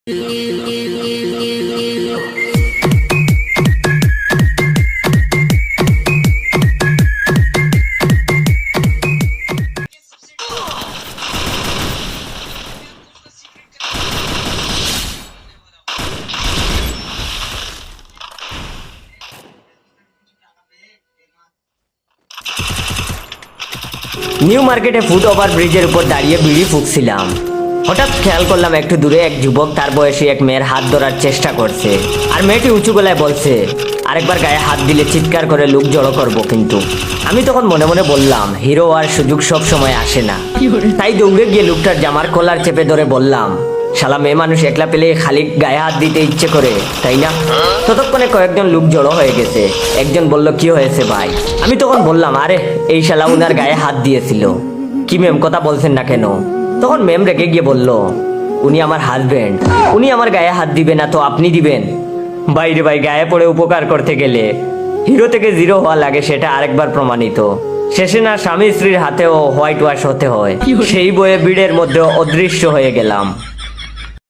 New মার্কেটে foot over ব্রিজের উপর দাঁড়িয়ে বিড়ি ফুঁকছিলাম। হঠাৎ খেয়াল করলাম একটু দূরে এক যুবক তার বয়সী এক মেয়ের হাত ধরার চেষ্টা করছে, আর মেয়েটি উঁচু গলায় বলছে আরেকবার গায়ে হাত দিলে চিৎকার করে লোক জড়ো করবো। কিন্তু আমি তখন মনে মনে বললাম, হিরো আর সুযোগ সব সময় আসে না। তাই দৌড়ে গিয়ে লোকটার জামার কলার চেপে ধরে বললাম, শালা মেয়ে মানুষ একলা পেলে খালি গায়ে হাত দিতে ইচ্ছে করে, তাই না? ততক্ষণে কয়েকজন লোক জড়ো হয়ে গেছে। একজন বলল, কি হয়েছে ভাই? আমি তখন বললাম, আরে এই শালা উনার গায়ে হাত দিয়েছিল। কি ম্যাম, কথা বলছেন না কেন? তখন ম্যাম রেগে গিয়ে বলল, উনি আমার হাজবেন্ড, উনি আমার গায়ে হাত দিবে না তো আপনি দিবেন? বাইরে ভাই, গায়ে পড়ে উপকার করতে গেলে হিরো থেকে জিরো হওয়া লাগে, সেটা আরেকবার প্রমাণিত। শেষে না স্বামী স্ত্রীর হাতেও হোয়াইট ওয়াশ হতে হয়। সেই বয়ে ভিড়ের মধ্যে অদৃশ্য হয়ে গেলাম।